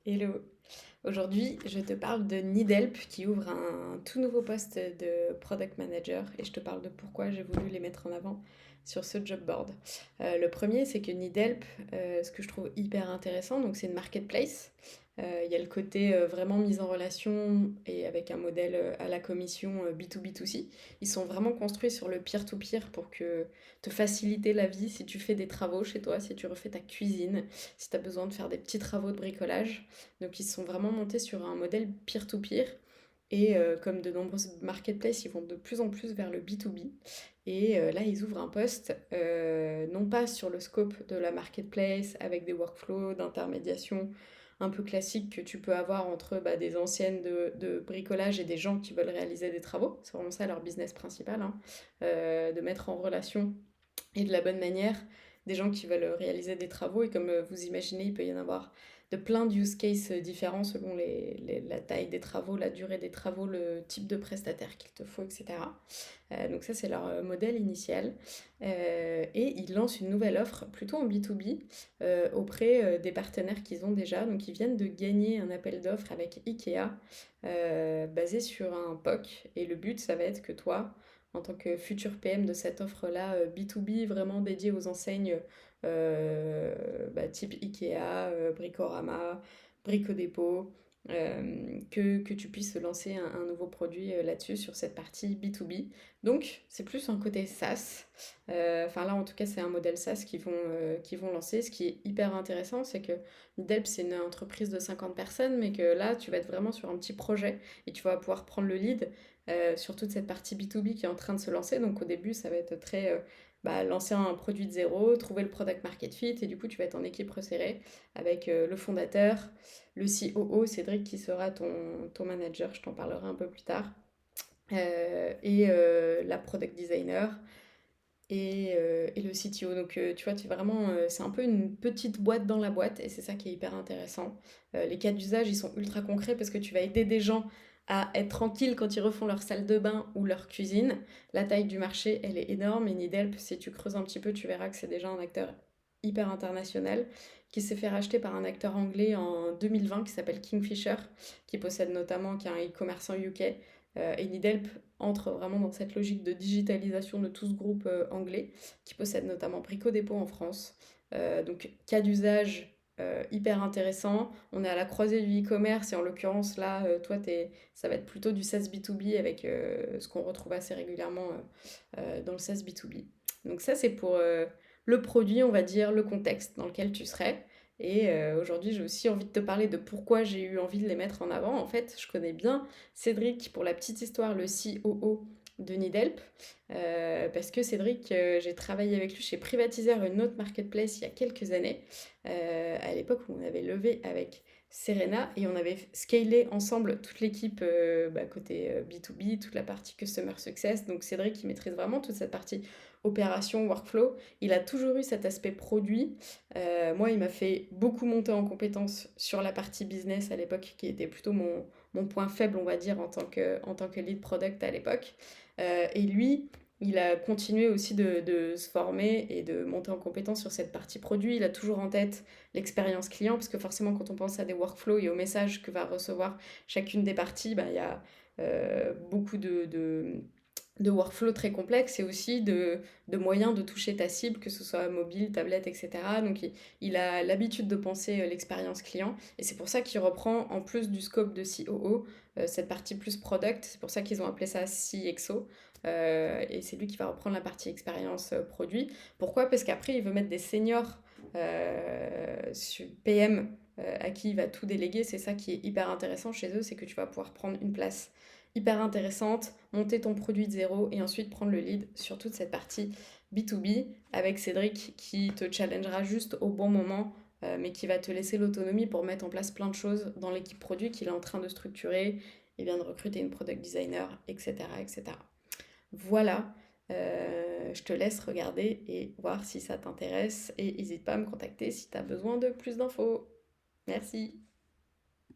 Hello. Aujourd'hui, je te parle de Needhelp qui ouvre un tout nouveau poste de product manager et je te parle de pourquoi j'ai voulu les mettre en avant sur ce job board. Le premier, c'est que Needhelp, ce que je trouve hyper intéressant, donc c'est une marketplace. Il y a le côté vraiment mise en relation et avec un modèle à la commission B2B2C. Ils sont vraiment construits sur le peer-to-peer pour que te faciliter la vie si tu fais des travaux chez toi, si tu refais ta cuisine, si tu as besoin de faire des petits travaux de bricolage. Donc ils sont vraiment montés sur un modèle peer-to-peer. Et comme de nombreuses marketplaces, ils vont de plus en plus vers le B2B. Et là, ils ouvrent un poste, non pas sur le scope de la marketplace, avec des workflows d'intermédiation un peu classiques que tu peux avoir entre des anciennes de bricolage et des gens qui veulent réaliser des travaux. C'est vraiment ça leur business principal, hein. De mettre en relation et de la bonne manière des gens qui veulent réaliser des travaux. Et comme vous imaginez, il peut y en avoir de plein de use cases différents selon la taille des travaux, la durée des travaux, le type de prestataire qu'il te faut, etc. Donc ça, c'est leur modèle initial. Et ils lancent une nouvelle offre plutôt en B2B auprès des partenaires qu'ils ont déjà. Donc ils viennent de gagner un appel d'offres avec Ikea basé sur un POC. Et le but, ça va être que toi, en tant que futur PM de cette offre-là, B2B, vraiment dédiée aux enseignes type Ikea, Bricorama, Brico Dépôt, que tu puisses lancer un nouveau produit là-dessus sur cette partie B2B. Donc, c'est plus un côté SaaS. Enfin, là, en tout cas, c'est un modèle SaaS qu'ils vont lancer. Ce qui est hyper intéressant, c'est que Delp, c'est une entreprise de 50 personnes, mais que là, tu vas être vraiment sur un petit projet et tu vas pouvoir prendre le lead sur toute cette partie B2B qui est en train de se lancer. Donc, au début, ça va être très lancer un produit de zéro, trouver le product market fit, et du coup, tu vas être en équipe resserrée avec le fondateur, le COO, Cédric, qui sera ton manager, je t'en parlerai un peu plus tard, et la product designer et le CTO. Donc, tu vois, c'est un peu une petite boîte dans la boîte et c'est ça qui est hyper intéressant. Les cas d'usage, ils sont ultra concrets parce que tu vas aider des gens à être tranquilles quand ils refont leur salle de bain ou leur cuisine. La taille du marché, elle est énorme et Needhelp, si tu creuses un petit peu, tu verras que c'est déjà un acteur hyper international qui s'est fait racheter par un acteur anglais en 2020 qui s'appelle Kingfisher, qui est un e-commerçant UK. Et Needhelp entre vraiment dans cette logique de digitalisation de tout ce groupe anglais, qui possède notamment Brico Dépôt en France. Donc, cas d'usage hyper intéressant. On est à la croisée du e-commerce et en l'occurrence, là, toi, ça va être plutôt du SaaS B2B avec ce qu'on retrouve assez régulièrement dans le SaaS B2B. Donc, ça, c'est pour le produit, on va dire, le contexte dans lequel tu serais. Et aujourd'hui, j'ai aussi envie de te parler de pourquoi j'ai eu envie de les mettre en avant. En fait, je connais bien Cédric, pour la petite histoire, le COO de Needhelp, parce que Cédric, j'ai travaillé avec lui chez Privatiser, une autre marketplace, il y a quelques années, à l'époque où on avait levé avec Serena et on avait scalé ensemble toute l'équipe côté B2B, toute la partie Customer Success. Donc Cédric, il maîtrise vraiment toute cette partie opération, workflow. Il a toujours eu cet aspect produit. Moi, il m'a fait beaucoup monter en compétences sur la partie business à l'époque, qui était plutôt mon point faible, on va dire, en tant que lead product à l'époque. Et lui, il a continué aussi de se former et de monter en compétence sur cette partie produit. Il a toujours en tête l'expérience client, parce que forcément, quand on pense à des workflows et aux messages que va recevoir chacune des parties, il y a beaucoup de workflows très complexes et aussi de moyens de toucher ta cible, que ce soit mobile, tablette, etc. Donc il a l'habitude de penser l'expérience client et c'est pour ça qu'il reprend en plus du scope de COO cette partie plus product. C'est pour ça qu'ils ont appelé ça CXO. Et c'est lui qui va reprendre la partie expérience produit. Pourquoi? Parce qu'après, il veut mettre des seniors PM à qui il va tout déléguer. C'est ça qui est hyper intéressant chez eux, c'est que tu vas pouvoir prendre une place hyper intéressante, monter ton produit de zéro et ensuite prendre le lead sur toute cette partie B2B avec Cédric qui te challengera juste au bon moment, mais qui va te laisser l'autonomie pour mettre en place plein de choses dans l'équipe produit qu'il est en train de structurer. Il vient de recruter une product designer, etc. etc. Voilà, je te laisse regarder et voir si ça t'intéresse et n'hésite pas à me contacter si tu as besoin de plus d'infos. Merci.